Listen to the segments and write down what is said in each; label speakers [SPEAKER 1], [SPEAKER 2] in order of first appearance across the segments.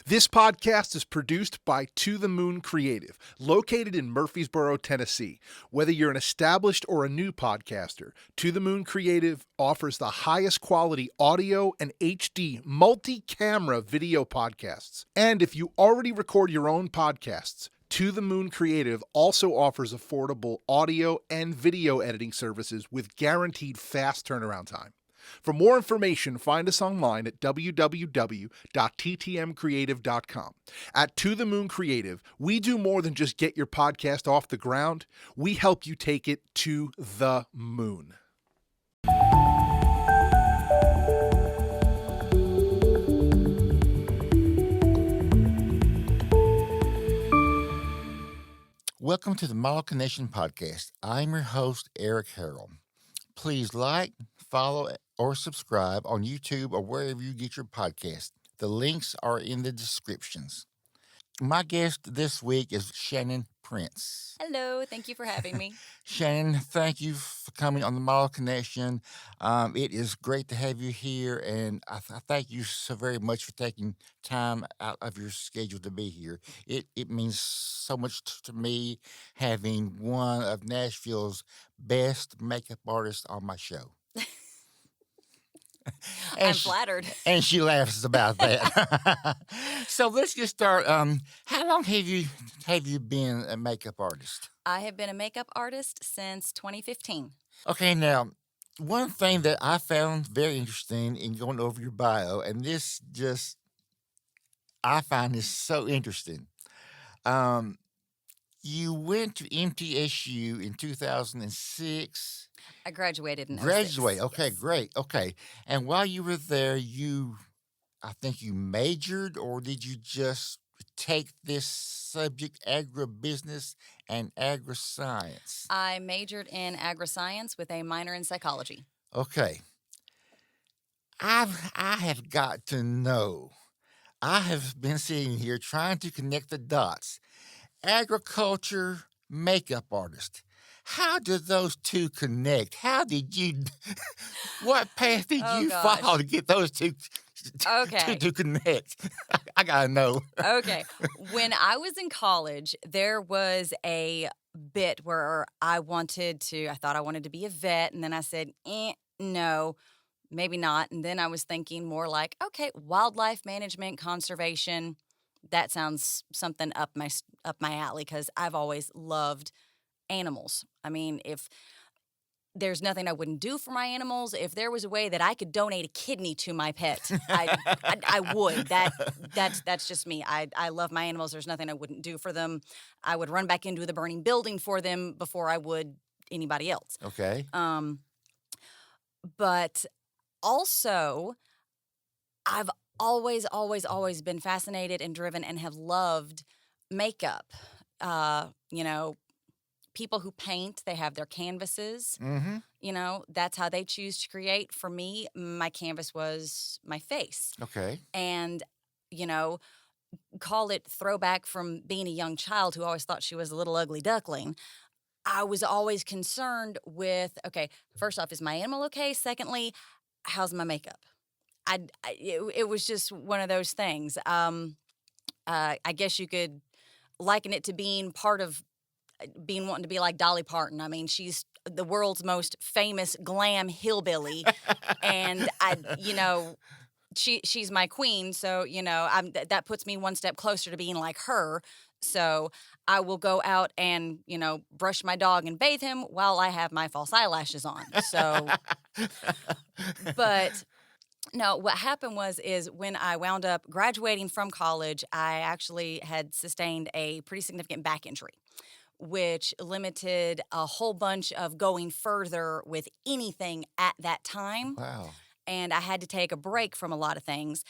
[SPEAKER 1] This podcast is produced by To the Moon Creative, located in Murfreesboro, Tennessee. Whether you're an established or a new podcaster, To the Moon Creative offers the highest quality audio and HD multi-camera video podcasts. And if you already record your own podcasts, To the Moon Creative also offers affordable audio and video editing services with guaranteed fast turnaround time. For more information, find us online at www.ttmcreative.com. At To the Moon Creative, we do more than just get your podcast off the ground. We help you take it to the moon.
[SPEAKER 2] Welcome to the Model Connection Podcast. I'm your host, Eric Harrell. Please like, follow, or subscribe on YouTube or wherever you get your podcast. The links are in the descriptions. My guest this week is Shannon Prince.
[SPEAKER 3] Hello, thank you for having me.
[SPEAKER 2] Shannon, thank you for coming on the Model Connection. It is great to have you here, and I thank you so very much for taking time out of your schedule to be here. It means so much to me having one of Nashville's best makeup artists on my show.
[SPEAKER 3] I'm flattered.
[SPEAKER 2] And she laughs about that. So let's get started. How long have you been a makeup artist?
[SPEAKER 3] I have been a makeup artist since 2015.
[SPEAKER 2] Okay, now, one thing that I found very interesting in going over your bio, and this just, I find this so interesting. You went to MTSU in 2006.
[SPEAKER 3] I graduated in 06.
[SPEAKER 2] Graduate. Okay,
[SPEAKER 3] yes.
[SPEAKER 2] great. Okay. And while you were there, I think you majored, or did you just take this subject, agribusiness and agri-science?
[SPEAKER 3] I majored in agri-science with a minor in psychology.
[SPEAKER 2] Okay. I have got to know. I have been sitting here trying to connect the dots. Agriculture, makeup artist. How did those two connect? How did you, what path did you follow to get those two to connect? I gotta know.
[SPEAKER 3] Okay. When I was in college, there was a bit where I thought I wanted to be a vet. And then I said, no, maybe not. And then I was thinking more like, okay, wildlife management, conservation. That sounds something up my alley because I've always loved animals. I mean, if there's nothing I wouldn't do for my animals, if there was a way that I could donate a kidney to my pet, I would. That's just me. I love my animals. There's nothing I wouldn't do for them. I would run back into the burning building for them before I would anybody else.
[SPEAKER 2] Okay.
[SPEAKER 3] But also, I've always been fascinated and driven and have loved makeup. People who paint, they have their canvases.
[SPEAKER 2] Mm-hmm.
[SPEAKER 3] That's how they choose to create. For me, my canvas was my face.
[SPEAKER 2] Okay.
[SPEAKER 3] And, call it throwback from being a young child who always thought she was a little ugly duckling. I was always concerned with, okay, first off, is my animal okay? Secondly, how's my makeup? It was just one of those things. I guess you could liken it to being wanting to be like Dolly Parton. I mean, she's the world's most famous glam hillbilly, and she's my queen. So that puts me one step closer to being like her. So I will go out and brush my dog and bathe him while I have my false eyelashes on. So, but. No, what happened is when I wound up graduating from college, I actually had sustained a pretty significant back injury, which limited a whole bunch of going further with anything at that time.
[SPEAKER 2] Wow.
[SPEAKER 3] And I had to take a break from a lot of things.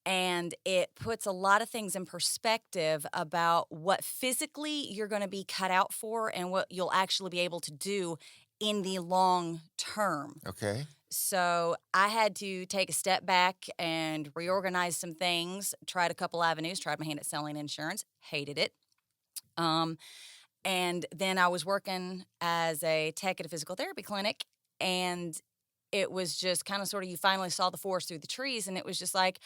[SPEAKER 3] And it puts a lot of things in perspective about what physically you're going to be cut out for and what you'll actually be able to do in the long term.
[SPEAKER 2] Okay.
[SPEAKER 3] So I had to take a step back and reorganize some things, tried a couple avenues, tried my hand at selling insurance, hated it. And then I was working as a tech at a physical therapy clinic, and it was just kind of sort of, you finally saw the forest through the trees, and it was just like,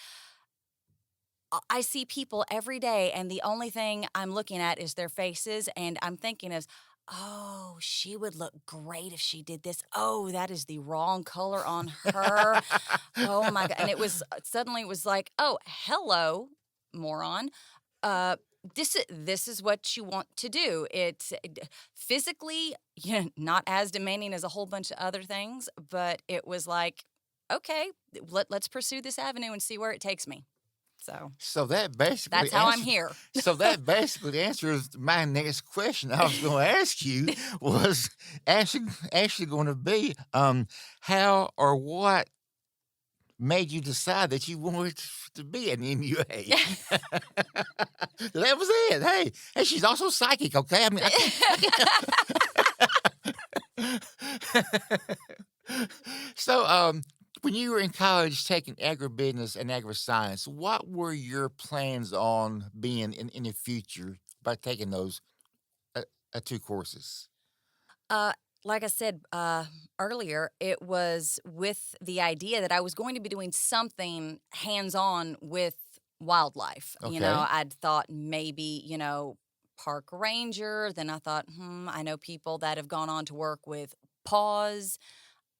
[SPEAKER 3] I see people every day, and the only thing I'm looking at is their faces, and I'm thinking of, oh, she would look great if she did this. Oh, that is the wrong color on her. Oh my God. And it was suddenly it was like, oh, hello, moron. Uh, this is what you want to do. It's physically, not as demanding as a whole bunch of other things, but it was like, okay, let's pursue this avenue and see where it takes me.
[SPEAKER 2] So that basically
[SPEAKER 3] That's how I'm
[SPEAKER 2] answers.
[SPEAKER 3] here.
[SPEAKER 2] So that basically answers my next question. I was going to ask you was actually going to be how or what made you decide that you wanted to be an MUA? That was it. Hey, she's also psychic. Okay, I mean, so when you were in college taking agribusiness and agri-science, what were your plans on being in the future by taking those two courses?
[SPEAKER 3] Uh, like I said earlier, it was with the idea that I was going to be doing something hands-on with wildlife.
[SPEAKER 2] Okay.
[SPEAKER 3] I'd thought maybe, park ranger. Then I thought, I know people that have gone on to work with paws.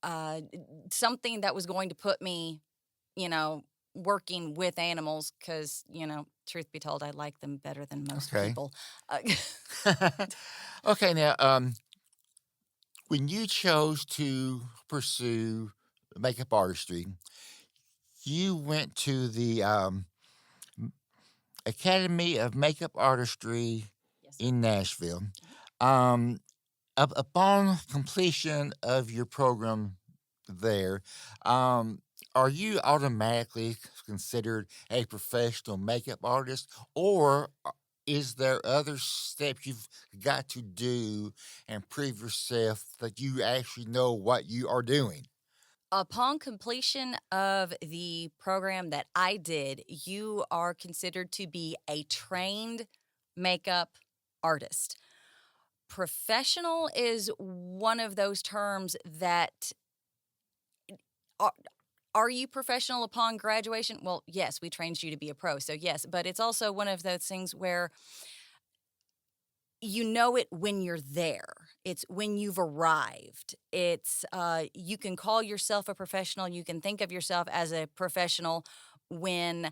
[SPEAKER 3] Uh, Something that was going to put me, you know, working with animals because, truth be told, I like them better than most
[SPEAKER 2] Okay.
[SPEAKER 3] people. Uh,
[SPEAKER 2] Okay. Now, when you chose to pursue makeup artistry, you went to the Academy of Makeup Artistry
[SPEAKER 3] yes, sir.
[SPEAKER 2] in Nashville. Um, upon completion of your program there, um, are you automatically considered a professional makeup artist, or is there other steps you've got to do and prove yourself that you actually know what you are doing?
[SPEAKER 3] Upon completion of the program that I did, you are considered to be a trained makeup artist. Professional is one of those terms that are, are you professional upon graduation? Well, yes, we trained you to be a pro. So, yes, but it's also one of those things where you know it when you're there. It's when you've arrived. It's you can call yourself a professional. You can think of yourself as a professional when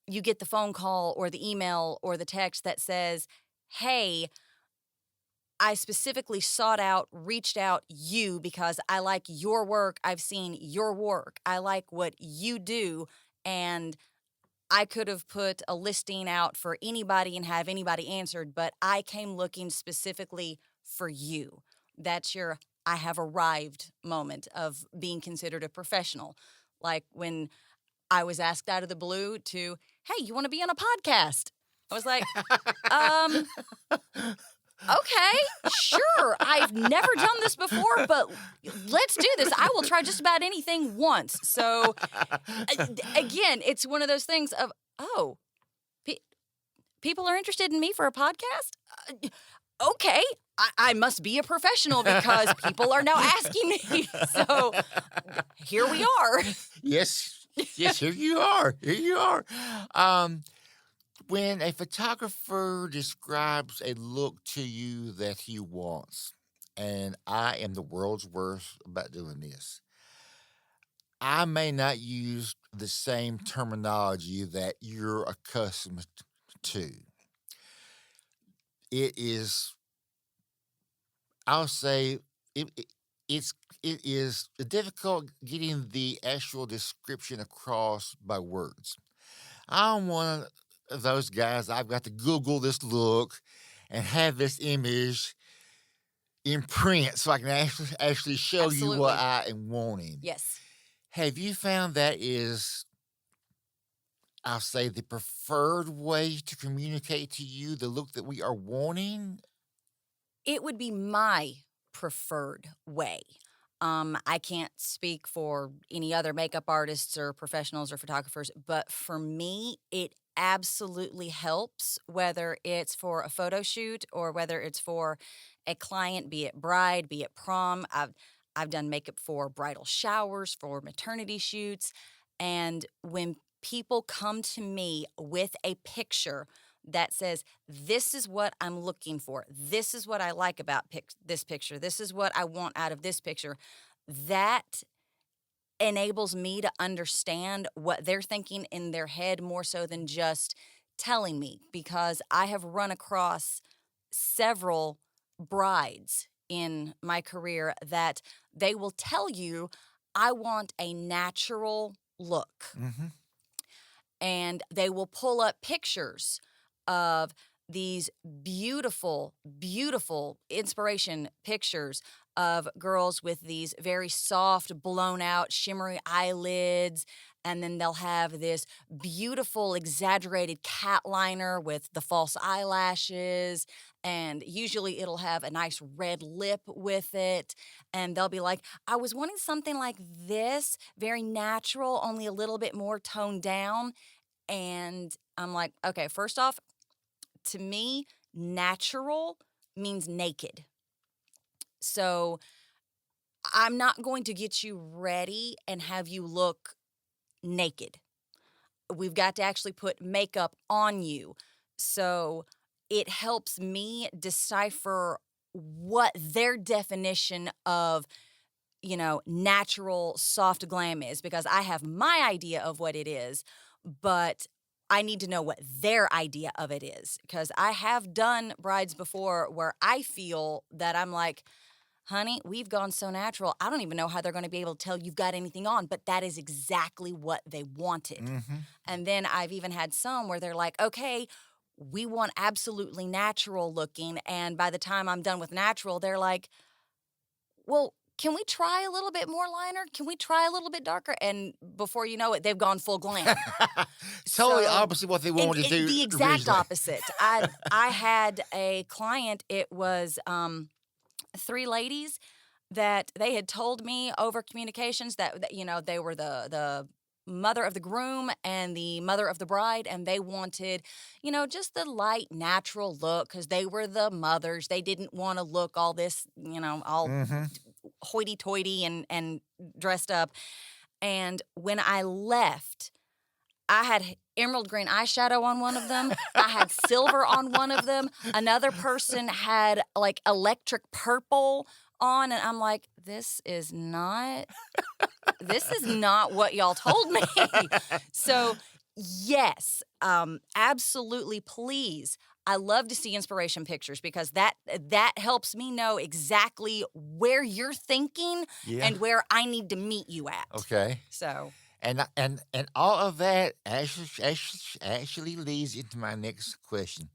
[SPEAKER 3] you get the phone call or the email or the text that says, "Hey, I specifically reached out you because I like your work. I've seen your work. I like what you do, and I could have put a listing out for anybody and have anybody answered, but I came looking specifically for you." That's your I have arrived moment of being considered a professional. Like when I was asked out of the blue to, "Hey, you want to be on a podcast?" I was like, um, okay, sure. I've never done this before, but let's do this. I will try just about anything once. So, again, it's one of those things of, oh, pe- people are interested in me for a podcast? Okay, I must be a professional because people are now asking me. So, here we are.
[SPEAKER 2] Yes, yes, here you are. Here you are. Um, when a photographer describes a look to you that he wants, and I am the world's worst about doing this, I may not use the same terminology that you're accustomed to. It is, I'll say, it, it, it's it is difficult getting the actual description across by words. I'm one of those guys. I've got to Google this look and have this image in print so I can actually show you what
[SPEAKER 3] Absolutely.
[SPEAKER 2] I am wanting.
[SPEAKER 3] Yes.
[SPEAKER 2] Have you found that is, I'll say, the preferred way to communicate to you the look that we are wanting?
[SPEAKER 3] It would be my preferred way. I can't speak for any other makeup artists or professionals or photographers, but for me, it absolutely helps whether it's for a photo shoot or whether it's for a client, be it bride, be it prom. I've done makeup for bridal showers, for maternity shoots, and when people come to me with a picture that says, this is what I'm looking for. This is what I like about this picture. This is what I want out of this picture. That enables me to understand what they're thinking in their head more so than just telling me, because I have run across several brides in my career that they will tell you, I want a natural look.
[SPEAKER 2] Mm-hmm.
[SPEAKER 3] And they will pull up pictures of these beautiful, beautiful inspiration pictures of girls with these very soft, blown out, shimmery eyelids. And then they'll have this beautiful, exaggerated cat liner with the false eyelashes. And usually it'll have a nice red lip with it. And they'll be like, I was wanting something like this, very natural, only a little bit more toned down. And I'm like, okay, first off, to me, natural means naked. So I'm not going to get you ready and have you look naked. We've got to actually put makeup on you. So it helps me decipher what their definition of, natural soft glam is, because I have my idea of what it is, but I need to know what their idea of it is, because I have done brides before where I feel that I'm like, honey, we've gone so natural. I don't even know how they're going to be able to tell you've got anything on, but that is exactly what they wanted.
[SPEAKER 2] Mm-hmm.
[SPEAKER 3] And then I've even had some where they're like, okay, we want absolutely natural looking. And by the time I'm done with natural, they're like, well, can we try a little bit more liner? Can we try a little bit darker? And before you know it, they've gone full glam.
[SPEAKER 2] Totally
[SPEAKER 3] So,
[SPEAKER 2] opposite what they wanted to do.
[SPEAKER 3] The exact
[SPEAKER 2] originally.
[SPEAKER 3] opposite. I had a client, it was 3 ladies that they had told me over communications that they were the mother of the groom and the mother of the bride, and they wanted, just the light, natural look, because they were the mothers. They didn't want to look all this, all
[SPEAKER 2] Mm-hmm.
[SPEAKER 3] hoity-toity and dressed up. And when I left, I had emerald green eyeshadow on one of them. I had silver on one of them. Another person had like electric purple on, and I'm like, this is not what y'all told me. So, yes, absolutely, please. I love to see inspiration pictures, because that helps me know exactly where you're thinking
[SPEAKER 2] Yeah.
[SPEAKER 3] and where I need to meet you at.
[SPEAKER 2] Okay.
[SPEAKER 3] So,
[SPEAKER 2] And all of that actually leads into my next question.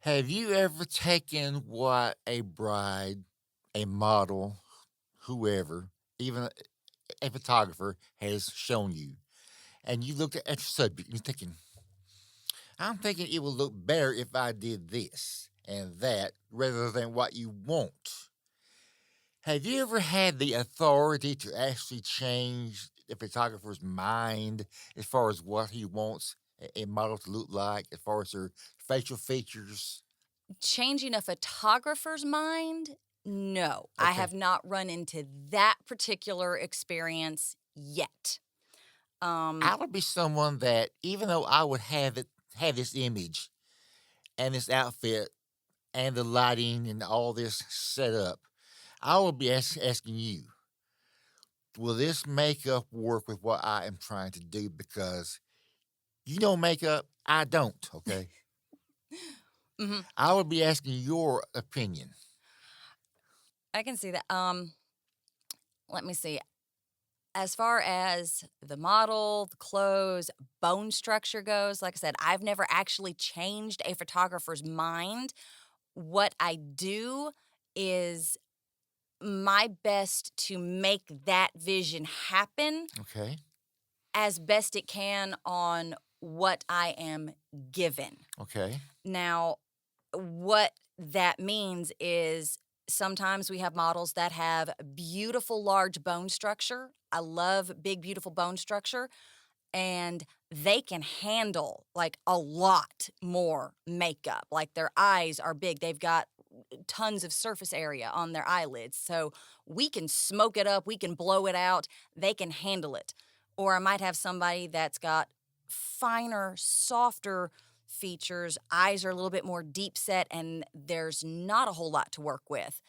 [SPEAKER 2] Have you ever taken what a bride, a model, whoever, even a photographer has shown you, and you looked at the subject and you're thinking, I'm thinking it would look better if I did this and that rather than what you want? Have you ever had the authority to actually change the photographer's mind as far as what he wants a model to look like, as far as their facial features?
[SPEAKER 3] changing a photographer's mind? No, I
[SPEAKER 2] Okay.
[SPEAKER 3] have not run into that particular experience yet.
[SPEAKER 2] I would be someone that, even though I would have this image and this outfit and the lighting and all this set up, I would be asking you, will this makeup work with what I am trying to do? Because you know makeup, I don't, okay?
[SPEAKER 3] Mhm.
[SPEAKER 2] I would be asking your opinion.
[SPEAKER 3] I can see that. Let me see. As far as the model, the clothes, bone structure goes, like I said, I've never actually changed a photographer's mind. What I do is my best to make that vision happen
[SPEAKER 2] Okay.
[SPEAKER 3] as best it can on what I am given.
[SPEAKER 2] Okay.
[SPEAKER 3] Now, what that means is sometimes we have models that have beautiful, large bone structure. I love big, beautiful bone structure. And they can handle like a lot more makeup. Like their eyes are big. They've got tons of surface area on their eyelids. So we can smoke it up. We can blow it out. They can handle it. Or I might have somebody that's got finer, softer features. Eyes are a little bit more deep set, and there's not a whole lot to work with.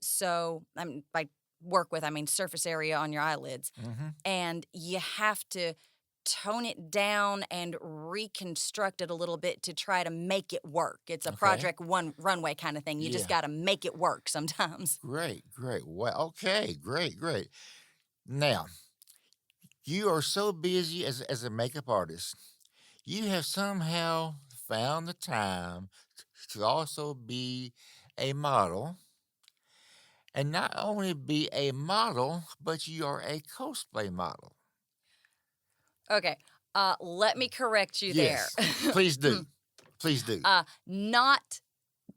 [SPEAKER 3] So, by work with, I mean surface area on your eyelids.
[SPEAKER 2] Mm-hmm.
[SPEAKER 3] And you have to tone it down and reconstruct it a little bit to try to make it work. It's a
[SPEAKER 2] Okay.
[SPEAKER 3] Project One runway kind of thing. You just
[SPEAKER 2] Yeah.
[SPEAKER 3] got to make it work sometimes.
[SPEAKER 2] Great. Well, okay. Great. Now, you are so busy as a makeup artist. You have somehow found the time to also be a model. And not only be a model, but you are a cosplay model.
[SPEAKER 3] Okay. Let me correct you
[SPEAKER 2] Yes.
[SPEAKER 3] there.
[SPEAKER 2] Please do. Please do.
[SPEAKER 3] Not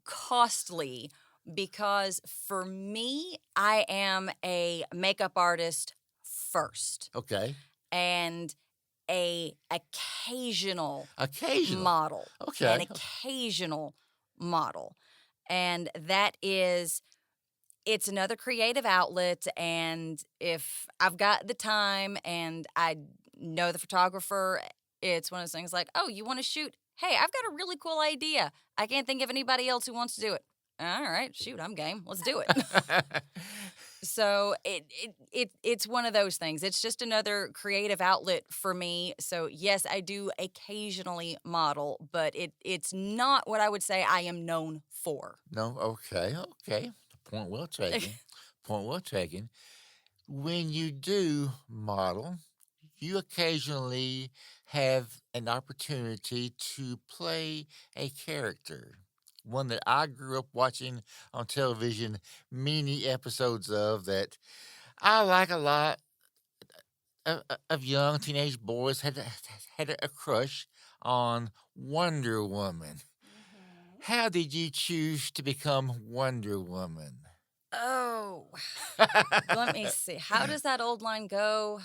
[SPEAKER 3] costly, because for me, I am a makeup artist first
[SPEAKER 2] Okay.
[SPEAKER 3] and a occasional
[SPEAKER 2] Occasional.
[SPEAKER 3] model.
[SPEAKER 2] Okay.
[SPEAKER 3] An occasional model. And that is, it's another creative outlet. And if I've got the time and I know the photographer, it's one of those things like, oh, you want to shoot? Hey, I've got a really cool idea. I can't think of anybody else who wants to do it. All right, shoot, I'm game. Let's do it. So it's one of those things. It's just another creative outlet for me. So yes, I do occasionally model, but it's not what I would say I am known for.
[SPEAKER 2] No, okay. Point well taken. When you do model, you occasionally have an opportunity to play a character. One that I grew up watching on television, many episodes of, that I like a lot of young teenage boys had a crush on Wonder Woman. How did you choose to become Wonder Woman?
[SPEAKER 3] Oh, let me see. How does that old line go?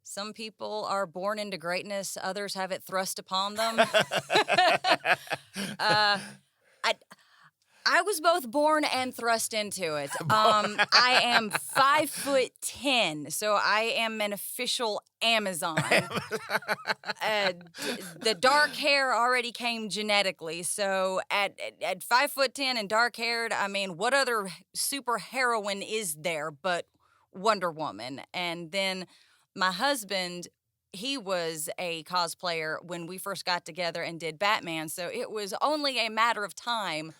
[SPEAKER 3] Some people are born into greatness, others have it thrust upon them. I was both born and thrust into it. I am 5'10", so I am an official Amazon. The dark hair already came genetically, so at 5'10" and dark haired, I mean, what other super heroine is there but Wonder Woman? And then my husband, he was a cosplayer when we first got together and did Batman, so it was only a matter of time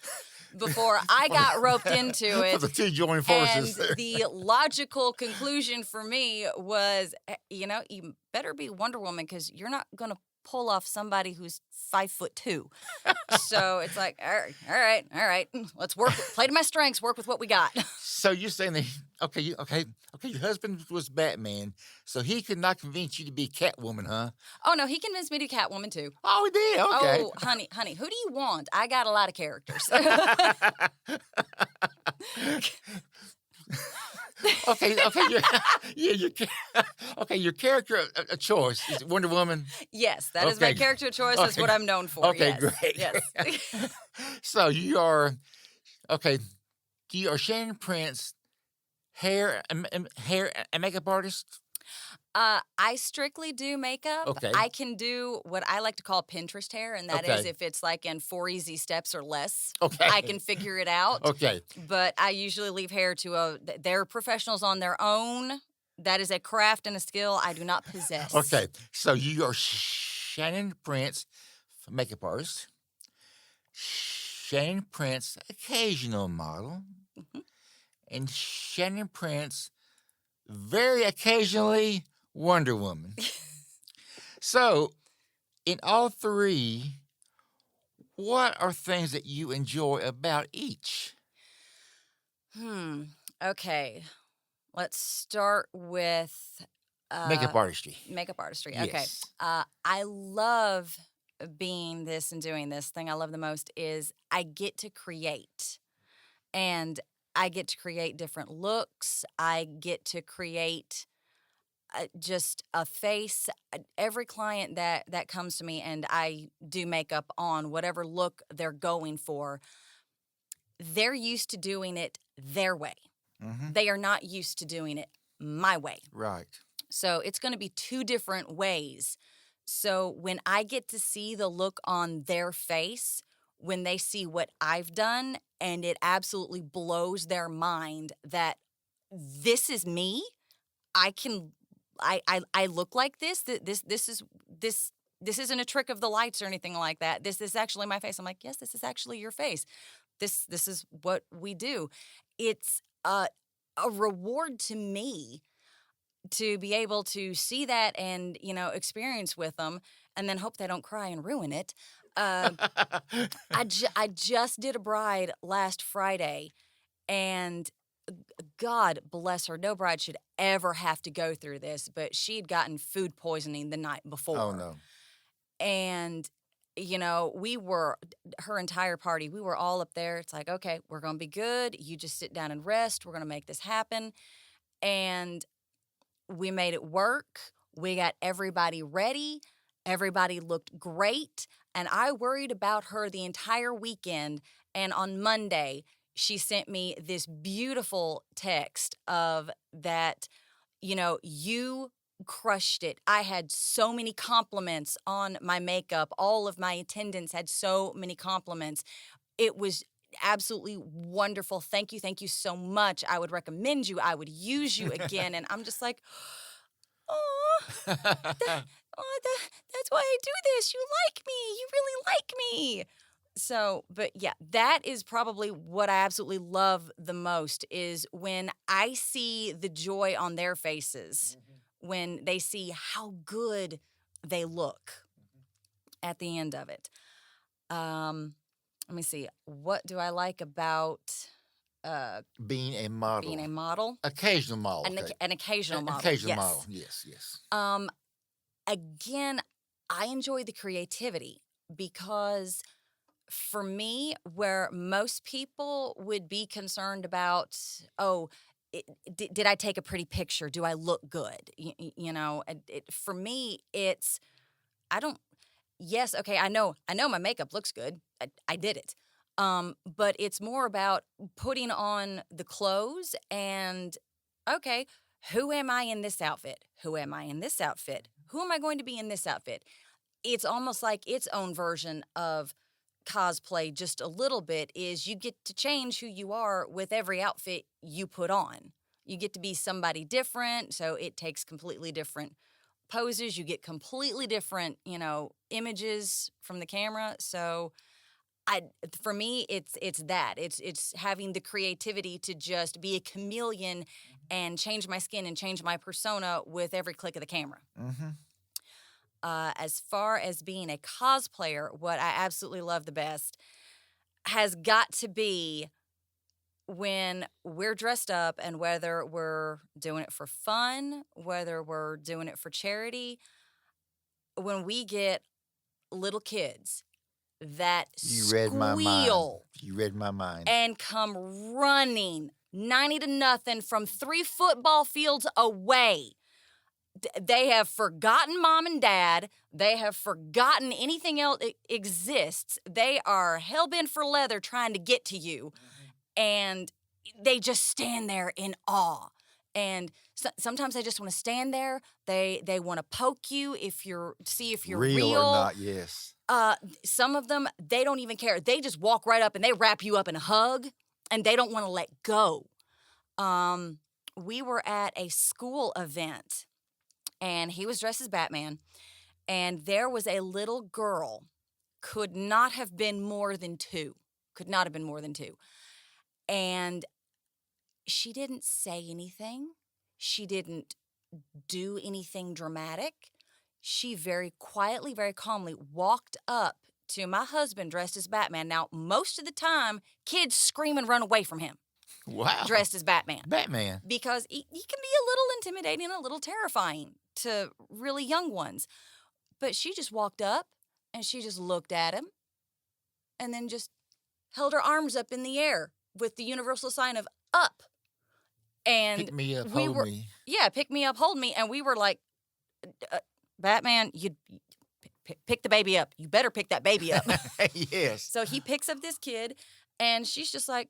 [SPEAKER 3] before I got roped into it.
[SPEAKER 2] For the two joined forces.
[SPEAKER 3] And the logical conclusion for me was, you better be Wonder Woman, because you're not going to pull off somebody who's 5'2". So it's like, all right. Let's play to my strengths, work with what we got.
[SPEAKER 2] So you're saying that, okay, your husband was Batman, so he could not convince you to be Catwoman, huh?
[SPEAKER 3] Oh, no, he convinced me to Catwoman, too.
[SPEAKER 2] Oh, he did? Okay.
[SPEAKER 3] Oh, honey, who do you want? I got a lot of characters.
[SPEAKER 2] Your character of choice is Wonder Woman.
[SPEAKER 3] Yes, that is my character of choice. That's what I'm known for.
[SPEAKER 2] Okay,
[SPEAKER 3] yes.
[SPEAKER 2] great.
[SPEAKER 3] Yes.
[SPEAKER 2] So you are Shannon Prince, hair and makeup artist?
[SPEAKER 3] I strictly do makeup.
[SPEAKER 2] Okay.
[SPEAKER 3] I can do what I like to call Pinterest hair, and that is
[SPEAKER 2] Okay.
[SPEAKER 3] if it's like in 4 easy steps or less.
[SPEAKER 2] Okay.
[SPEAKER 3] I can figure it out.
[SPEAKER 2] Okay.
[SPEAKER 3] But I usually leave hair to they're professionals on their own. That is a craft and a skill I do not possess.
[SPEAKER 2] Okay. So you are Shannon Prince, makeup artist. Shannon Prince, occasional model.
[SPEAKER 3] Mhm.
[SPEAKER 2] And Shannon Prince, very occasionally, Wonder Woman. So, in all three, what are things that you enjoy about each?
[SPEAKER 3] Okay. Let's start with
[SPEAKER 2] Makeup artistry.
[SPEAKER 3] Makeup artistry.
[SPEAKER 2] Yes.
[SPEAKER 3] Okay. I love being this and doing this. Thing I love the most is I get to create. And I get to create different looks. I get to create just a face. Every client that comes to me and I do makeup on whatever look they're going for, they're used to doing it their way.
[SPEAKER 2] Mm-hmm.
[SPEAKER 3] They are not used to doing it my way.
[SPEAKER 2] Right.
[SPEAKER 3] So it's going to be 2 different ways. So when I get to see the look on their face when they see what I've done, and it absolutely blows their mind that this is me. I look like this. This isn't a trick of the lights or anything like that. This is actually my face. I'm like, yes, this is actually your face. This is what we do. It's a reward to me to be able to see that and, experience with them, and then hope they don't cry and ruin it. I just did a bride last Friday, and God bless her. No bride should ever have to go through this, but she'd gotten food poisoning the night before.
[SPEAKER 2] Oh, no.
[SPEAKER 3] And, her entire party, we were all up there. It's like, okay, we're going to be good. You just sit down and rest. We're going to make this happen. And we made it work. We got everybody ready. Everybody looked great. And I worried about her the entire weekend. And on Monday, she sent me this beautiful text of that, you crushed it. I had so many compliments on my makeup. All of my attendants had so many compliments. It was absolutely wonderful. Thank you so much. I would recommend you. I would use you again. And I'm just like, oh, that's why I do this. You like me. You really like me. So, but yeah, that is probably what I absolutely love the most is when I see the joy on their faces, when they see how good they look at the end of it. Let me see. What do I like about
[SPEAKER 2] being a model?
[SPEAKER 3] Being a model?
[SPEAKER 2] Occasional model.
[SPEAKER 3] An occasional model.
[SPEAKER 2] Occasional
[SPEAKER 3] yes.
[SPEAKER 2] model. Yes.
[SPEAKER 3] Again, I enjoy the creativity because for me, where most people would be concerned about, did I take a pretty picture? Do I look good? For me, it's, yes, okay, I know my makeup looks good. I did it. But it's more about putting on the clothes and, okay, who am I in this outfit? Who am I in this outfit? Who am I going to be in this outfit? It's almost like its own version of cosplay just a little bit is you get to change who you are with every outfit you put on. You get to be somebody different, so it takes completely different poses. You get completely different, images from the camera. So for me, it's that. It's having the creativity to just be a chameleon and change my skin and change my persona with every click of the camera.
[SPEAKER 2] Mm-hmm.
[SPEAKER 3] As far as being a cosplayer, what I absolutely love the best has got to be when we're dressed up, and whether we're doing it for fun, whether we're doing it for charity, when we get little kids that squeal.
[SPEAKER 2] You read my mind.
[SPEAKER 3] And come running 90-0 from 3 football fields away. They have forgotten mom and dad. They have forgotten anything else exists. They are hell-bent for leather trying to get to you. And they just stand there in awe. And sometimes they just want to stand there. They want to poke you see if you're real
[SPEAKER 2] or not, yes.
[SPEAKER 3] Some of them, they don't even care. They just walk right up and they wrap you up in a hug, and they don't want to let go. We were at a school event, and he was dressed as Batman, and there was a little girl, could not have been more than 2. And she didn't say anything. She didn't do anything dramatic. She very quietly, very calmly walked up to my husband dressed as Batman. Now, most of the time, kids scream and run away from him.
[SPEAKER 2] Wow.
[SPEAKER 3] Dressed as Batman.
[SPEAKER 2] Because
[SPEAKER 3] he can be a little intimidating, a little terrifying to really young ones. But she just walked up and she just looked at him and then just held her arms up in the air with the universal sign of up. And
[SPEAKER 2] pick me up, hold me.
[SPEAKER 3] Yeah, pick me up, hold me. And we were like, Batman, you pick the baby up. You better pick that baby up.
[SPEAKER 2] Yes.
[SPEAKER 3] So he picks up this kid, and she's just like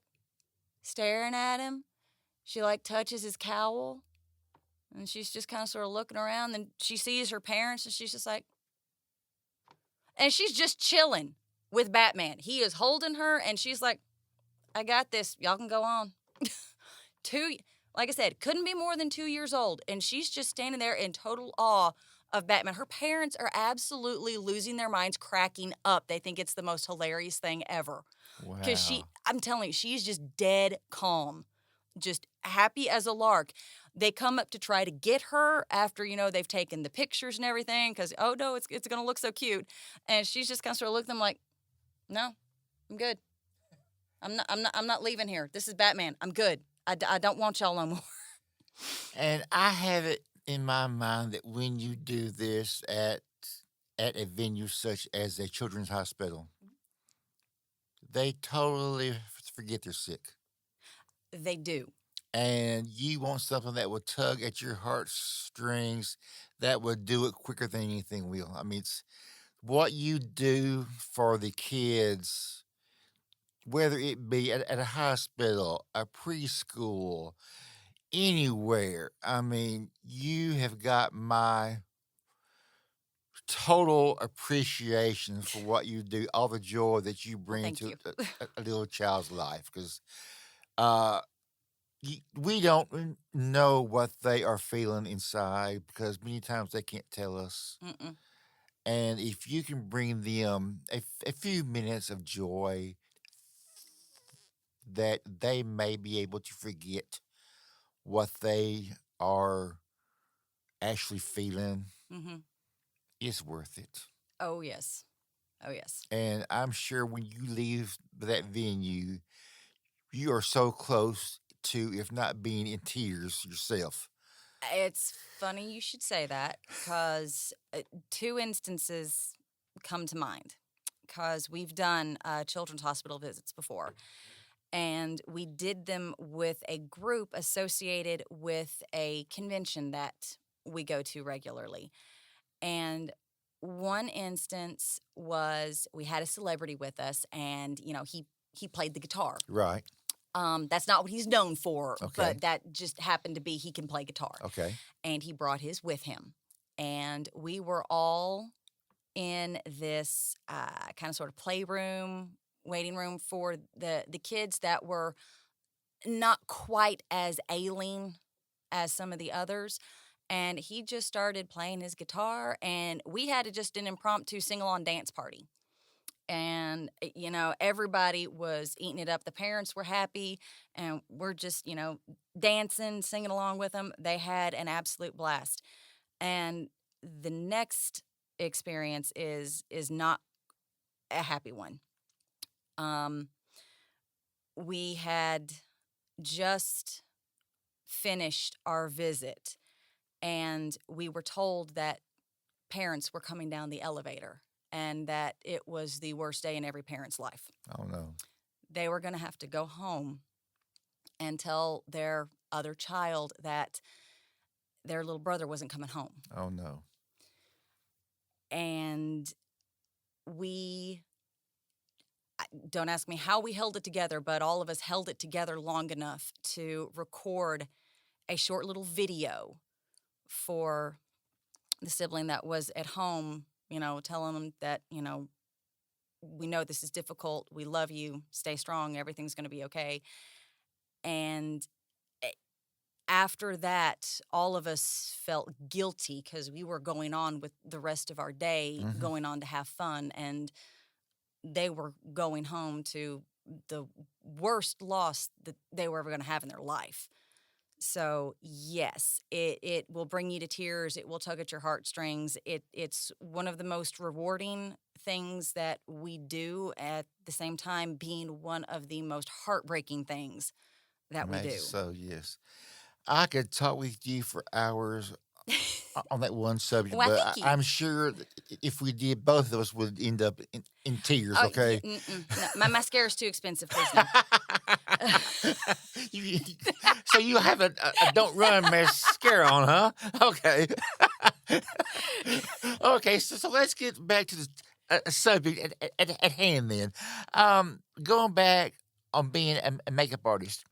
[SPEAKER 3] staring at him. She like touches his cowl, And she's just kind of sort of looking around. And she sees her parents, and she's just like, and she's just chilling with Batman. He is holding her, and she's like, I got this. Y'all can go on. Like I said, couldn't be more than 2 years old. And she's just standing there in total awe of Batman. Her parents are absolutely losing their minds, cracking up. They think it's the most hilarious thing ever. Because
[SPEAKER 2] Wow.
[SPEAKER 3] I'm telling you, she's just dead calm, just happy as a lark. They come up to try to get her after, they've taken the pictures and everything because, oh, no, it's going to look so cute. And she's just kind of sort of looking at them like, no, I'm good. I'm not leaving here. This is Batman. I'm good. I don't want y'all no more.
[SPEAKER 2] And I have it in my mind that when you do this at a venue such as a children's hospital, they totally forget they're sick.
[SPEAKER 3] They do.
[SPEAKER 2] And you want something that will tug at your heartstrings, that would do it quicker than anything will. I mean, it's what you do for the kids, whether it be at a hospital, a preschool, anywhere. I mean, you have got my total appreciation for what you do, all the joy that you
[SPEAKER 3] Well,
[SPEAKER 2] bring
[SPEAKER 3] thank
[SPEAKER 2] to
[SPEAKER 3] you.
[SPEAKER 2] a little child's life. Because uh, we don't know what they are feeling inside because many times they can't tell us.
[SPEAKER 3] Mm-mm.
[SPEAKER 2] And if you can bring them a few minutes of joy that they may be able to forget what they are actually feeling,
[SPEAKER 3] Mm-hmm.
[SPEAKER 2] it's worth it.
[SPEAKER 3] Oh, yes. Oh, yes.
[SPEAKER 2] And I'm sure when you leave that venue, you are so close to, if not being in tears yourself.
[SPEAKER 3] It's funny you should say that because 2 instances come to mind because we've done children's hospital visits before. And we did them with a group associated with a convention that we go to regularly. And one instance was we had a celebrity with us, and he played the guitar.
[SPEAKER 2] Right.
[SPEAKER 3] That's not what he's known for,
[SPEAKER 2] Okay.
[SPEAKER 3] but that just happened to be he can play guitar.
[SPEAKER 2] Okay.
[SPEAKER 3] And he brought his with him, and we were all in this kind of sort of playroom, waiting room for the kids that were not quite as ailing as some of the others. And he just started playing his guitar, and we had just an impromptu sing-along dance party. And, everybody was eating it up. The parents were happy, and we're just, dancing, singing along with them. They had an absolute blast. And the next experience is not a happy one. We had just finished our visit, and we were told that parents were coming down the elevator and that it was the worst day in every parent's life.
[SPEAKER 2] Oh, no.
[SPEAKER 3] They were going to have to go home and tell their other child that their little brother wasn't coming home.
[SPEAKER 2] Oh, no.
[SPEAKER 3] And don't ask me how we held it together, but all of us held it together long enough to record a short little video for the sibling that was at home, telling them that, we know this is difficult. We love you. Stay strong. Everything's going to be okay. And after that, all of us felt guilty because we were going on with the rest of our day,
[SPEAKER 2] Mhm.
[SPEAKER 3] going on to have fun. And they were going home to the worst loss that they were ever going to have in their life. So, yes, it will bring you to tears. It will tug at your heartstrings. It's one of the most rewarding things that we do, at the same time being one of the most heartbreaking things that we
[SPEAKER 2] Imagine
[SPEAKER 3] do.
[SPEAKER 2] so, yes. I could talk with you for hours on that one subject,
[SPEAKER 3] Well,
[SPEAKER 2] but
[SPEAKER 3] thank you.
[SPEAKER 2] I'm sure that if we did, both of us would end up in tears,
[SPEAKER 3] Oh,
[SPEAKER 2] okay?
[SPEAKER 3] no, my mascara's too expensive, please no.
[SPEAKER 2] You- so you have a don't run mascara on, huh? Okay. Okay, so let's get back to the subject at hand then. Going back on being a makeup artist,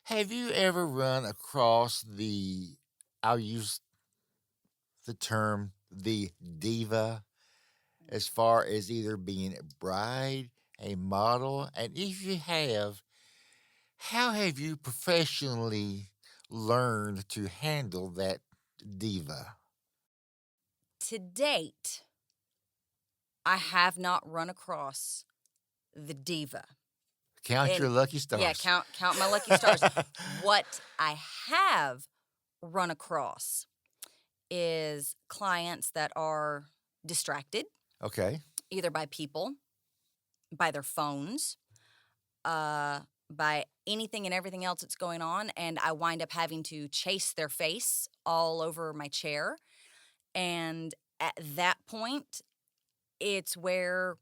[SPEAKER 2] have you ever run across the I'll use the term the diva as far as either being a bride, a model, and if you have, how have you professionally learned to handle that diva?
[SPEAKER 3] To date, I have not run across the diva.
[SPEAKER 2] Count your
[SPEAKER 3] And
[SPEAKER 2] lucky stars.
[SPEAKER 3] yeah, count my lucky stars. What I have run across is clients that are distracted,
[SPEAKER 2] Okay.
[SPEAKER 3] either by people, by their phones, uh, by anything and everything else that's going on, and I wind up having to chase their face all over my chair. And at that point, it's where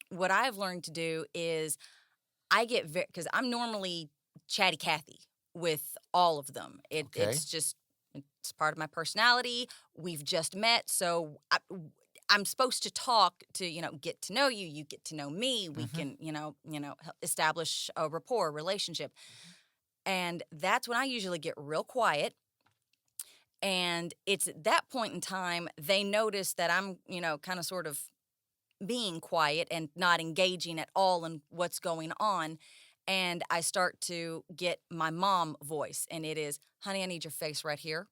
[SPEAKER 3] what I've learned to do is I get very, because I'm normally chatty Cathy with all of them.
[SPEAKER 2] Okay.
[SPEAKER 3] It's part of my personality. We've just met, so I'm supposed to talk to, get to know you. You get to know me. We can, establish a rapport, relationship. And that's when I usually get real quiet. And it's at that point in time, they notice that I'm, kind of sort of being quiet and not engaging at all in what's going on. And I start to get my mom voice, and it is, honey, I need your face right here.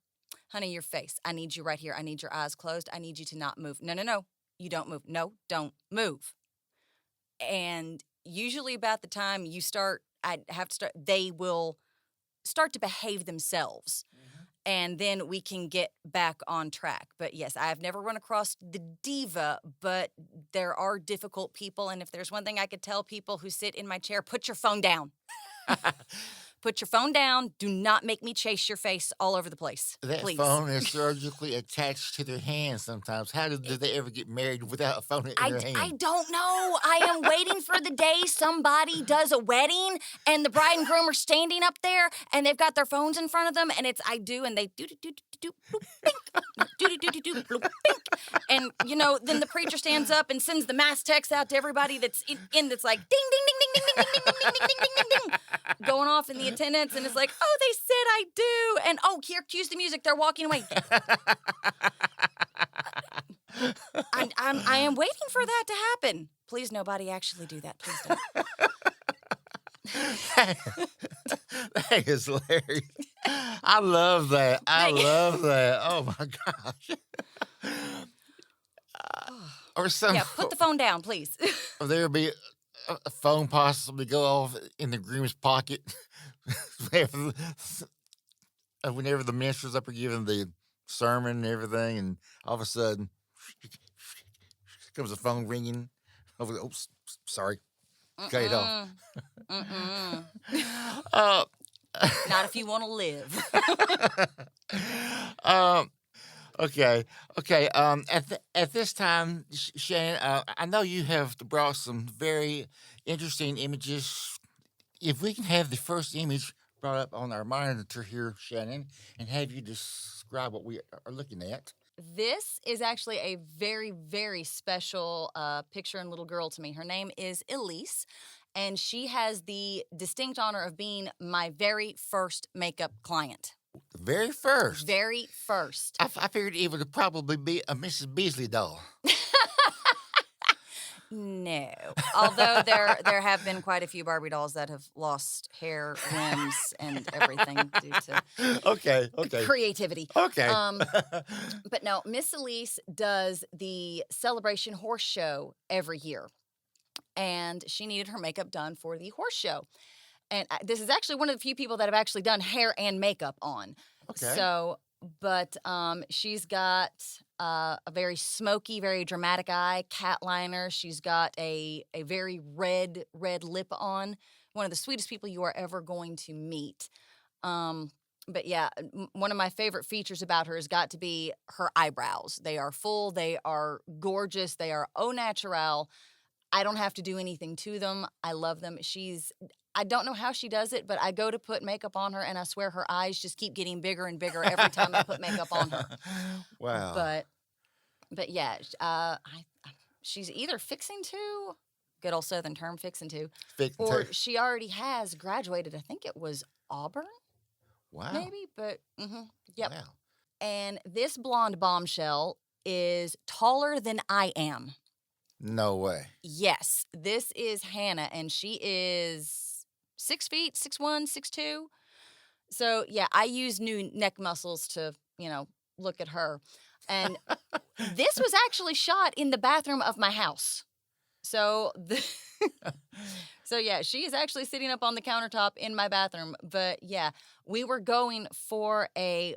[SPEAKER 3] Honey, your face. I need you right here. I need your eyes closed. I need you to not move. No, no, no. You don't move. No, don't move. And usually about the time they will start to behave themselves. And then we can get back on track. But yes, I have never run across the diva, but there are difficult people. And if there's one thing I could tell people who sit in my chair, put your phone down. Put your phone down. Do not make me chase your face all over the place.
[SPEAKER 2] That
[SPEAKER 3] please.
[SPEAKER 2] phone is surgically attached to their hand sometimes. How do they ever get married without a phone in their hand?
[SPEAKER 3] I don't know. I am waiting for the day somebody does a wedding and the bride and groom are standing up there and they've got their phones in front of them, and it's I do, and they do bloop pink, do bloop pink, and then the preacher stands up and sends the mass text out to everybody that's in that's like ding ding ding ding ding ding ding ding ding ding ding ding ding going off in the attendance, and it's like, oh, they said I do, and oh, here, cues the music, they're walking away. I am waiting for that to happen. Please, nobody actually do that. Please don't.
[SPEAKER 2] That is hilarious. I love that. I love that. Oh my gosh. Or some.
[SPEAKER 3] Yeah, put the phone down, please.
[SPEAKER 2] Or there would be a phone possibly go off in the groom's pocket whenever the minister's up or giving the sermon and everything, and all of a sudden comes the phone ringing. Oops, sorry. Cut it off.
[SPEAKER 3] Not if you want to live.
[SPEAKER 2] Okay. At this time, Shannon, I know you have brought some very interesting images. If we can have the first image brought up on our monitor here, Shannon, and have you describe what we are looking at.
[SPEAKER 3] This is actually a very, very special picture and little girl to me. Her name is Elise, and she has the distinct honor of being my very first makeup client.
[SPEAKER 2] The very first?
[SPEAKER 3] Very first.
[SPEAKER 2] I figured it would probably be a Mrs. Beasley doll.
[SPEAKER 3] No. Although there have been quite a few Barbie dolls that have lost hair, limbs, and everything due to creativity.
[SPEAKER 2] Okay.
[SPEAKER 3] But no, Miss Elise does the Celebration Horse Show every year. And she needed her makeup done for the horse show. And this is actually one of the few people that have actually done hair and makeup on.
[SPEAKER 2] Okay.
[SPEAKER 3] So, but she's got a very smoky, very dramatic eye, cat liner. She's got a very red lip on. One of the sweetest people you are ever going to meet. But yeah, one of my favorite features about her has got to be her eyebrows. They are full. They are gorgeous. They are au naturel. I don't have to do anything to them. I love them. I don't know how she does it, but I go to put makeup on her, and I swear her eyes just keep getting bigger and bigger every time I put makeup on her.
[SPEAKER 2] Wow.
[SPEAKER 3] But yeah, she's either fixing to, good old Southern term, fixing to, or she already has graduated. I think it was Auburn.
[SPEAKER 2] Wow.
[SPEAKER 3] Maybe, but yep.
[SPEAKER 2] Wow.
[SPEAKER 3] And this blonde bombshell is taller than I am.
[SPEAKER 2] No way.
[SPEAKER 3] Yes, this is Hannah, and she is 6 feet, 6'1", 6'2". So, yeah, I use new neck muscles to, look at her. And this was actually shot in the bathroom of my house. So, so yeah, she is actually sitting up on the countertop in my bathroom. But yeah, we were going for a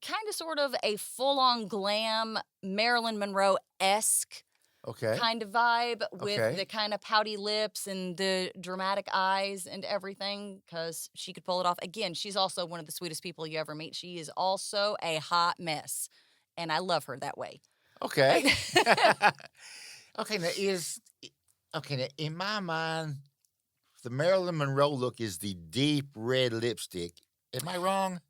[SPEAKER 3] kind of sort of a full-on glam Marilyn Monroe-esque
[SPEAKER 2] Okay.
[SPEAKER 3] kind of vibe with
[SPEAKER 2] Okay.
[SPEAKER 3] the kind of pouty lips and the dramatic eyes and everything, because she could pull it off. Again, she's also one of the sweetest people you ever meet. She is also a hot mess, and I love her that way.
[SPEAKER 2] Okay. Okay, now in my mind, the Marilyn Monroe look is the deep red lipstick. Am I wrong?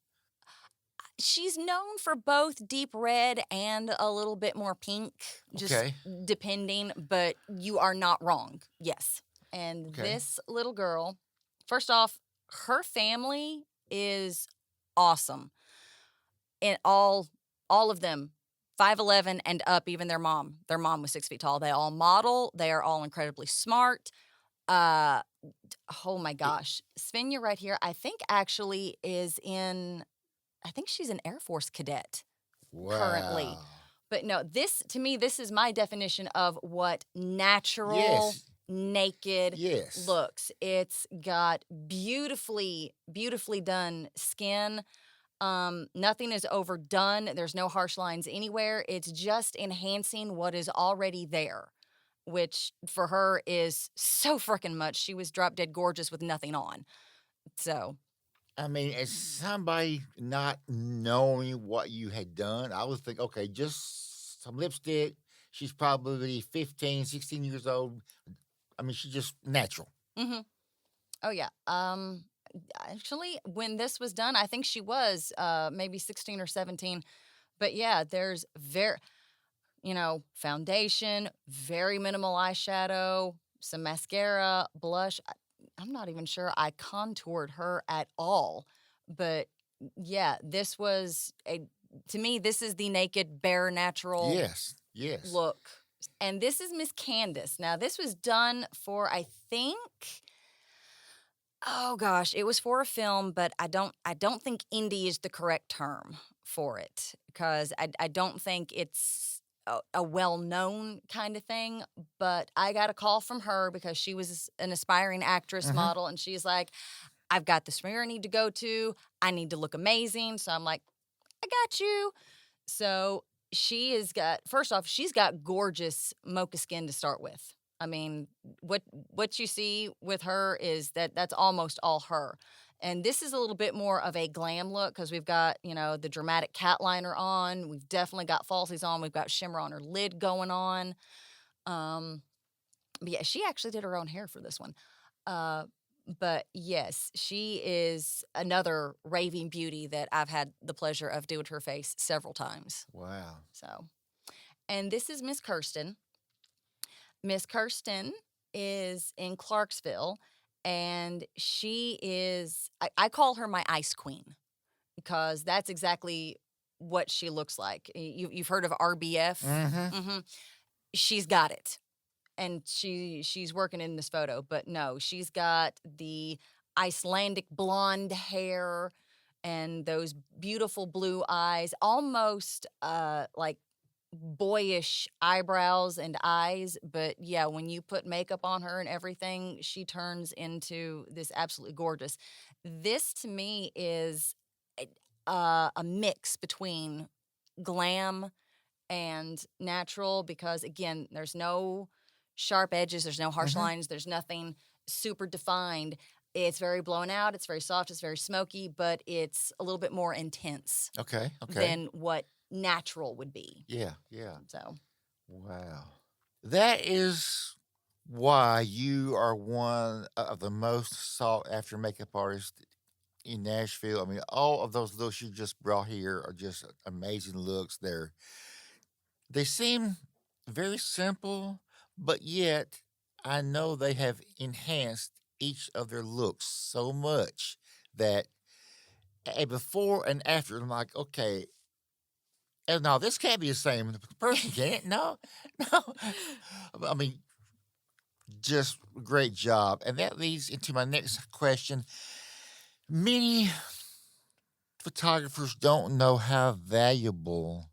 [SPEAKER 3] She's known for both deep red and a little bit more pink, just
[SPEAKER 2] Okay.
[SPEAKER 3] depending, but you are not wrong. Yes. And
[SPEAKER 2] Okay.
[SPEAKER 3] this little girl, first off, her family is awesome. And all of them, 5'11" and up, even their mom. Their mom was 6 feet tall. They all model. They are all incredibly smart. Oh my gosh. Svenja right here, I think actually I think she's an Air Force cadet currently.
[SPEAKER 2] Wow.
[SPEAKER 3] But no, to me, this is my definition of what natural,
[SPEAKER 2] Yes.
[SPEAKER 3] naked
[SPEAKER 2] Yes.
[SPEAKER 3] looks. It's got beautifully, beautifully done skin. Nothing is overdone. There's no harsh lines anywhere. It's just enhancing what is already there, which for her is so freaking much. She was drop dead gorgeous with nothing on. So,
[SPEAKER 2] I mean, as somebody not knowing what you had done, I would think, okay, just some lipstick. She's probably 15, 16 years old. I mean, she's just natural.
[SPEAKER 3] mm-hmm. Oh yeah. Actually, when this was done, I think she was maybe 16 or 17. But yeah, there's foundation, very minimal eyeshadow, some mascara, blush. I'm not even sure I contoured her at all. But yeah, to me, this is the naked, bare, natural
[SPEAKER 2] Yes. Yes.
[SPEAKER 3] look. And this is Miss Candace. Now, this was done for, I think, oh gosh, it was for a film, but I don't think indie is the correct term for it, because I don't think it's a well-known kind of thing. But I got a call from her because she was an aspiring actress
[SPEAKER 2] Mhm.
[SPEAKER 3] model, and she's like, I've got this premiere I need to go to. I need to look amazing. So I'm like, I got you. So first off, she's got gorgeous mocha skin to start with. I mean, what you see with her is that's almost all her. And this is a little bit more of a glam look because we've got, the dramatic cat liner on. We've definitely got falsies on. We've got shimmer on her lid going on. But yeah, she actually did her own hair for this one. But yes, she is another raving beauty that I've had the pleasure of doing her face several times.
[SPEAKER 2] Wow.
[SPEAKER 3] So, and this is Miss Kirsten. Miss Kirsten is in Clarksville, and she is, I call her my ice queen because that's exactly what she looks like. You've heard of RBF?
[SPEAKER 2] Mm-hmm.
[SPEAKER 3] Mm-hmm. She's got it. And she's working in this photo, but no, she's got the Icelandic blonde hair and those beautiful blue eyes, almost like boyish eyebrows and eyes. But yeah, when you put makeup on her and everything, she turns into this absolutely gorgeous. This to me is a mix between glam and natural because, again, there's no sharp edges, there's no harsh
[SPEAKER 2] Mm-hmm.
[SPEAKER 3] lines, there's nothing super defined. It's very blown out, it's very soft, it's very smoky, but it's a little bit more intense
[SPEAKER 2] Okay. Okay.
[SPEAKER 3] than what natural would be.
[SPEAKER 2] Yeah. Yeah.
[SPEAKER 3] So,
[SPEAKER 2] Wow. That is why you are one of the most sought after makeup artists in Nashville. I mean, all of those looks you just brought here are just amazing looks. They seem very simple, but yet I know they have enhanced each of their looks so much that a before and after, I'm like, okay, And no, this can't be the same person, can it? No, no. I mean, just great job. And that leads into my next question. Many photographers don't know how valuable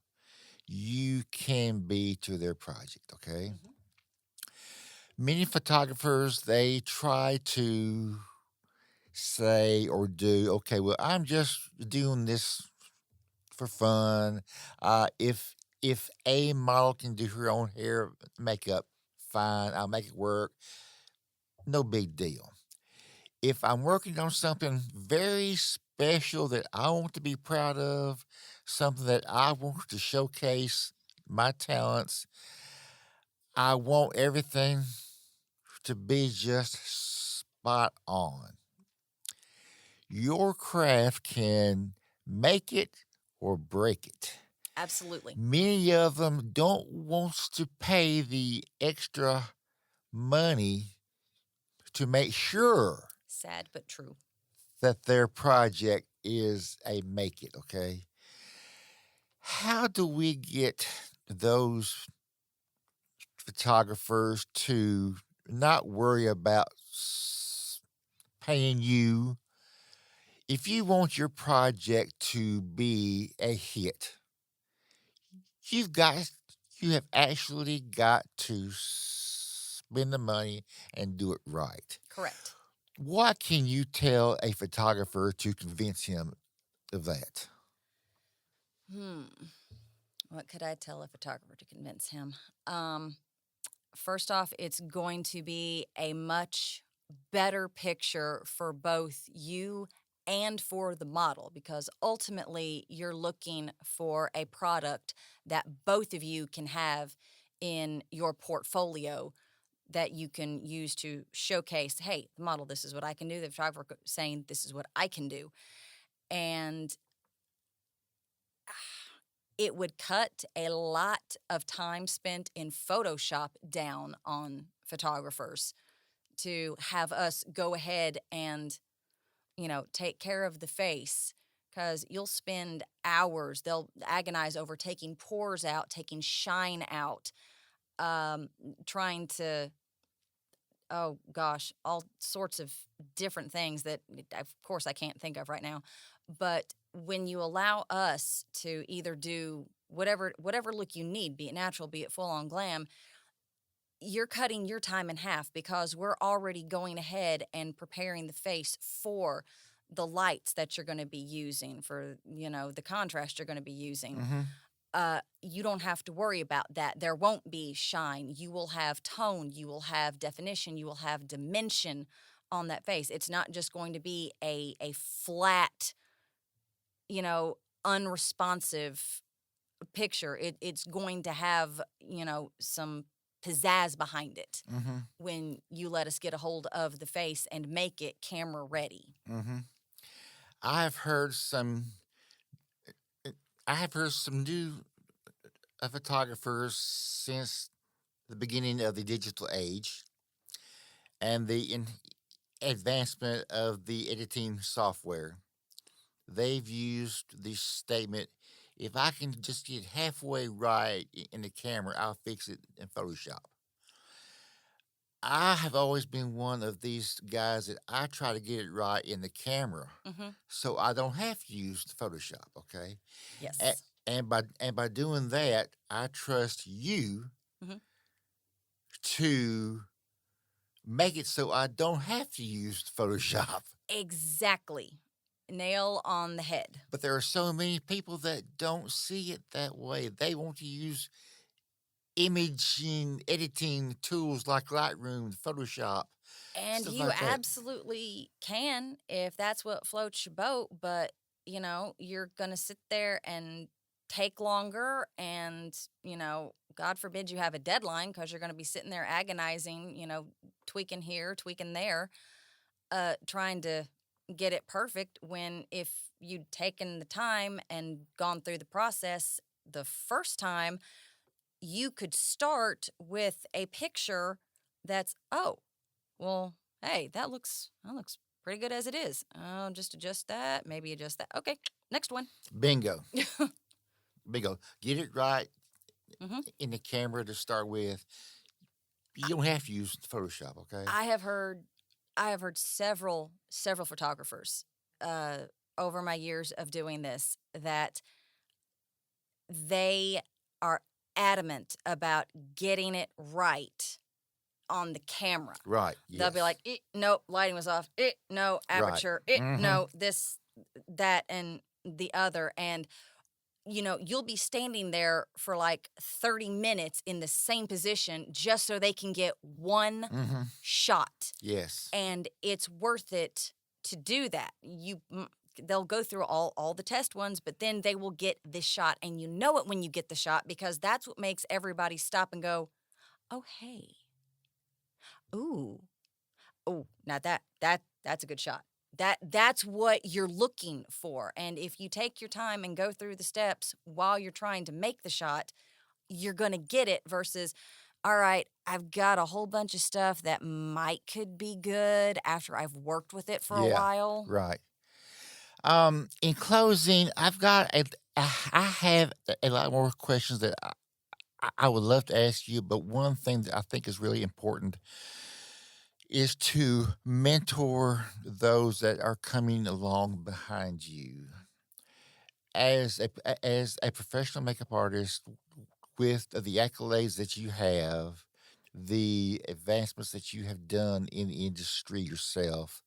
[SPEAKER 2] you can be to their project, okay?
[SPEAKER 3] Mhm.
[SPEAKER 2] Many photographers, they try to say or do, okay, well, I'm just doing this for fun. If a model can do her own hair, makeup, fine, I'll make it work. No big deal. If I'm working on something very special that I want to be proud of, something that I want to showcase my talents, I want everything to be just spot on. Your craft can make it or break it.
[SPEAKER 3] Absolutely.
[SPEAKER 2] Many of them don't want to pay the extra money to make sure
[SPEAKER 3] Sad but true.
[SPEAKER 2] that their project is a make it, okay? How do we get those photographers to not worry about paying you? If you want your project to be a hit, you've got you have actually got to spend the money and do it right.
[SPEAKER 3] Correct.
[SPEAKER 2] What can you tell a photographer to convince him of that?
[SPEAKER 3] Hmm. What could I tell a photographer to convince him? Um, First off, it's going to be a much better picture for both you and for the model because ultimately you're looking for a product that both of you can have in your portfolio that you can use to showcase, hey, the model, this is what I can do. The photographer saying, this is what I can do. And it would cut a lot of time spent in Photoshop down on photographers to have us go ahead and, take care of the face because you'll spend hours. They'll agonize over taking pores out, taking shine out, um, trying to, oh gosh, all sorts of different things that, of course, I can't think of right now. But when you allow us to either do whatever look you need, be it natural, be it full on glam, you're cutting your time in half because we're already going ahead and preparing the face for the lights that you're going to be using for the contrast you're going to be using.
[SPEAKER 2] Mm-hmm.
[SPEAKER 3] You don't have to worry about that. There won't be shine. You will have tone. You will have definition. You will have dimension on that face. It's not just going to be a flat, you know, unresponsive picture. It's going to have, some pizzazz behind it
[SPEAKER 2] Mm-hmm.
[SPEAKER 3] when you let us get a hold of the face and make it camera ready.
[SPEAKER 2] Mm-hmm. I've heard some. I have heard some new photographers since the beginning of the digital age and the advancement of the editing software. They've used the statement, if I can just get halfway right in the camera, I'll fix it in Photoshop. I have always been one of these guys that I try to get it right in the camera
[SPEAKER 3] Hmm.
[SPEAKER 2] so I don't have to use the Photoshop, okay? A-
[SPEAKER 3] Yes.
[SPEAKER 2] and by doing that, I trust you
[SPEAKER 3] Hmm.
[SPEAKER 2] to make it so I don't have to use Photoshop.
[SPEAKER 3] Exactly. Nail on the head.
[SPEAKER 2] But there are so many people that don't see it that way. They want to use imaging editing tools like Lightroom, Photoshop,
[SPEAKER 3] And
[SPEAKER 2] stuff
[SPEAKER 3] you
[SPEAKER 2] like that.
[SPEAKER 3] absolutely can if that's what floats your boat, but you're going to sit there and take longer and, God forbid you have a deadline because you're going to be sitting there agonizing, tweaking here, tweaking there, trying to get it perfect when if you'd taken the time and gone through the process the first time, you could start with a picture that's, oh, well, hey, that looks pretty good as it is. Oh, just adjust that, maybe adjust that. Okay, next one.
[SPEAKER 2] Bingo. Bingo. Get it right
[SPEAKER 3] Hmm.
[SPEAKER 2] in the camera to start with. You don't have to use Photoshop, okay?
[SPEAKER 3] I have heard, I have heard several photographers uh, over my years of doing this that they are adamant about getting it right on the camera.
[SPEAKER 2] Right.
[SPEAKER 3] They'll be
[SPEAKER 2] Yes.
[SPEAKER 3] like, nope, lighting was off. No,
[SPEAKER 2] Right.
[SPEAKER 3] aperture.
[SPEAKER 2] Mm-hmm.
[SPEAKER 3] No, this, that, and the other. And, you'll be standing there for like 30 minutes in the same position just so they can get one
[SPEAKER 2] Mm-hmm.
[SPEAKER 3] shot.
[SPEAKER 2] Yes.
[SPEAKER 3] And it's worth it to do that. They'll go through all the test ones, but then they will get this shot, and you know it when you get the shot because that's what makes everybody stop and go, "Oh, hey. Ooh. Oh, now that's a good shot." That's what you're looking for. And if you take your time and go through the steps while you're trying to make the shot, you're going to get it versus, all right, I've got a whole bunch of stuff that could be good after I've worked with it for a
[SPEAKER 2] Yeah.
[SPEAKER 3] while.
[SPEAKER 2] Right. In closing, I have a lot more questions that I would love to ask you, but one thing that I think is really important is to mentor those that are coming along behind you. As a professional makeup artist, with the accolades that you have, the advancements that you have done in the industry yourself,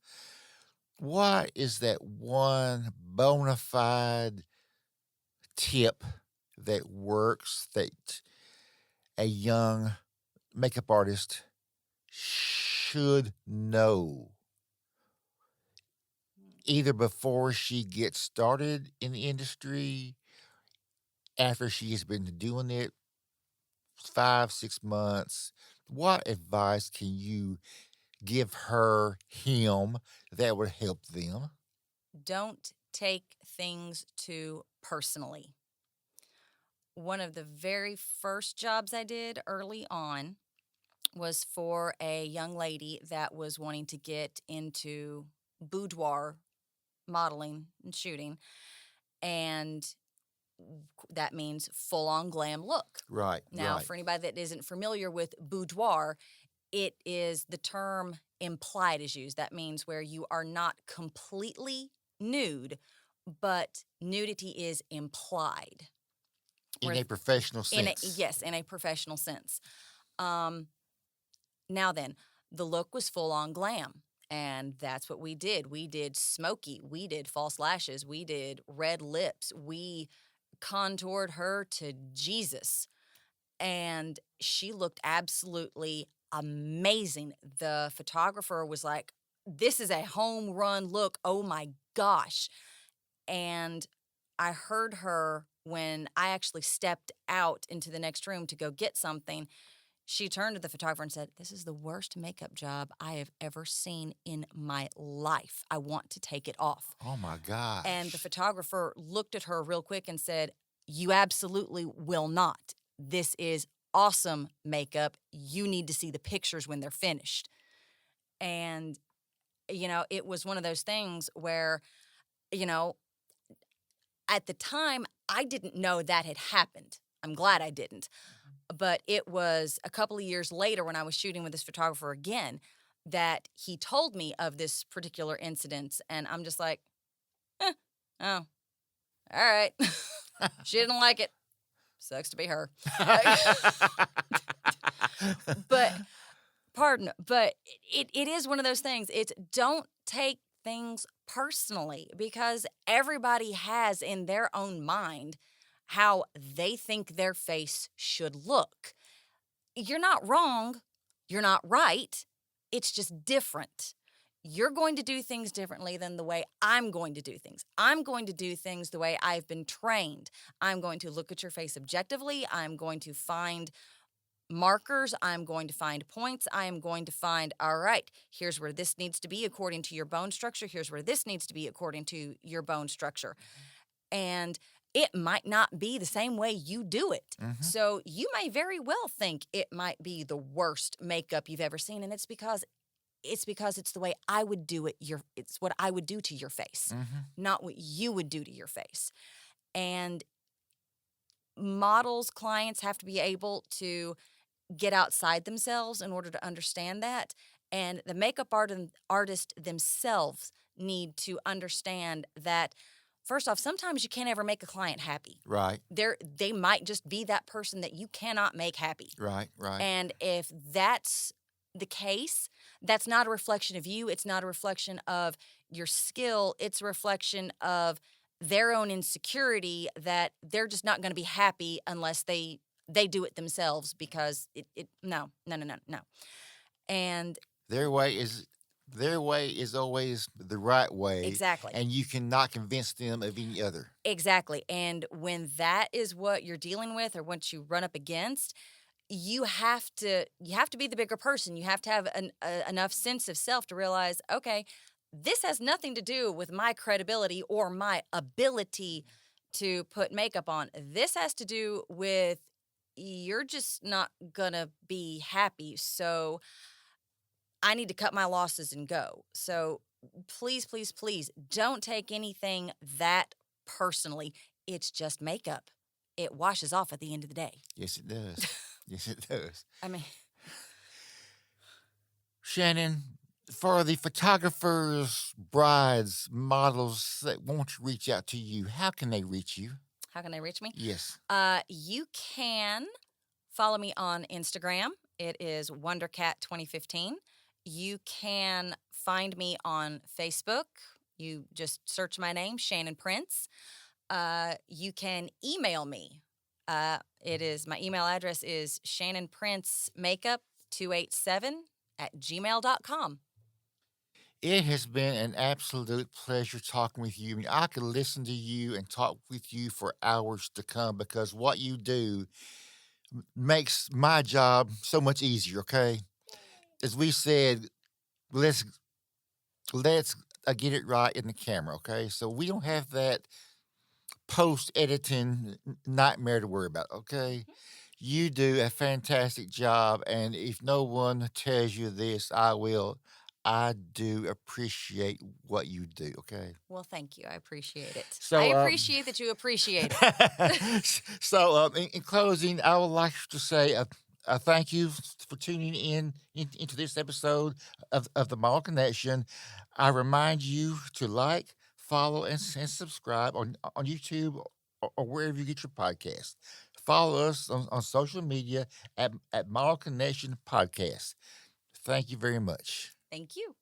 [SPEAKER 2] what is that one bona fide tip that works that a young makeup artist should know either before she gets started in the industry, after she has been doing it 5, 6 months? What advice can you give her, him, that would help them?
[SPEAKER 3] Don't take things too personally. One of the very first jobs I did early on was for a young lady that was wanting to get into boudoir modeling and shooting. And that means full on glam look.
[SPEAKER 2] Right,
[SPEAKER 3] Now,
[SPEAKER 2] right.
[SPEAKER 3] for anybody that isn't familiar with boudoir, it is the term implied is used. That means where you are not completely nude, but nudity is implied.
[SPEAKER 2] In
[SPEAKER 3] Where
[SPEAKER 2] a professional sense.
[SPEAKER 3] yes, in a professional sense. Um, Now then, the look was full on glam. And that's what we did. We did smoky. We did false lashes. We did red lips. We contoured her to Jesus. And she looked absolutely amazing. The photographer was like, "This is a home run look. Oh my gosh." And I heard her when I actually stepped out into the next room to go get something. She turned to the photographer and said, "This is the worst makeup job I have ever seen in my life. I want to take it off."
[SPEAKER 2] Oh my
[SPEAKER 3] And the
[SPEAKER 2] gosh.
[SPEAKER 3] photographer looked at her real quick and said, "You absolutely will not. This is awesome makeup. You need to see the pictures when they're finished." And, it was one of those things where, you know, at the time, I didn't know that had happened. I'm glad I didn't. But it was a couple of years later when I was shooting with this photographer again that he told me of this particular incident. And I'm just like, oh, all right. She didn't like it. Sucks to be her. But, pardon, but it is one of those things. It's don't take things personally because everybody has in their own mind how they think their face should look. You're not wrong. You're not right. It's just different. You're going to do things differently than the way I'm going to do things. I'm going to do things the way I've been trained. I'm going to look at your face objectively. I'm going to find markers. I'm going to find points. I am going to find, all right, here's where this needs to be according to your bone structure. Here's where this needs to be according to your bone structure. And it might not be the same way you do it.
[SPEAKER 2] Mhm.
[SPEAKER 3] So you may very well think it might be the worst makeup you've ever seen. And it's because it's the way I would do it. It's what I would do to your face,
[SPEAKER 2] Mhm.
[SPEAKER 3] not what you would do to your face. And models, clients have to be able to get outside themselves in order to understand that. And the makeup artist themselves need to understand that, first off, sometimes you can't ever make a client happy.
[SPEAKER 2] Right,
[SPEAKER 3] They might just be that person that you cannot make happy.
[SPEAKER 2] right.
[SPEAKER 3] And if that's the case, that's not a reflection of you. It's not a reflection of your skill. It's a reflection of their own insecurity that they're just not going to be happy unless they do it themselves, because no. And
[SPEAKER 2] Their way is always the right way,
[SPEAKER 3] exactly.
[SPEAKER 2] and you cannot convince them of any other.
[SPEAKER 3] Exactly. And when that is what you're dealing with or what you run up against, you have to be the bigger person. You have to have enough sense of self to realize, okay, this has nothing to do with my credibility or my ability to put makeup on. This has to do with you're just not gonna be happy. So I need to cut my losses and go. So please, please, please don't take anything that personally. It's just makeup. It washes off at the end of the day.
[SPEAKER 2] Yes, it does. Yes, it does.
[SPEAKER 3] I mean,
[SPEAKER 2] Shannon, for the photographers, brides, models that want to reach out to you, how can they reach you?
[SPEAKER 3] how can they reach me?
[SPEAKER 2] Yes.
[SPEAKER 3] You can follow me on Instagram. It is WonderCat2015. You can find me on Facebook. You just search my name, Shannon Prince. You can email me. My email address is shannonprincemakeup287@gmail.com.
[SPEAKER 2] It has been an absolute pleasure talking with you. I mean, I could listen to you and talk with you for hours to come because what you do makes my job so much easier, okay? As we said, let's get it right in the camera, okay? So we don't have that post editing nightmare to worry about, okay? You do a fantastic job, and if no one tells you this, I will. I do appreciate what you do, okay?
[SPEAKER 3] Well, thank you. I appreciate it.
[SPEAKER 2] So,
[SPEAKER 3] I appreciate that you appreciate it.
[SPEAKER 2] So, in closing, I would like to say a thank you for tuning into this episode of the Mall Connection. I remind you to like, follow, and subscribe on YouTube or wherever you get your podcast. Follow us on social media at Mall Connection Podcast. Thank you very much.
[SPEAKER 3] Thank you.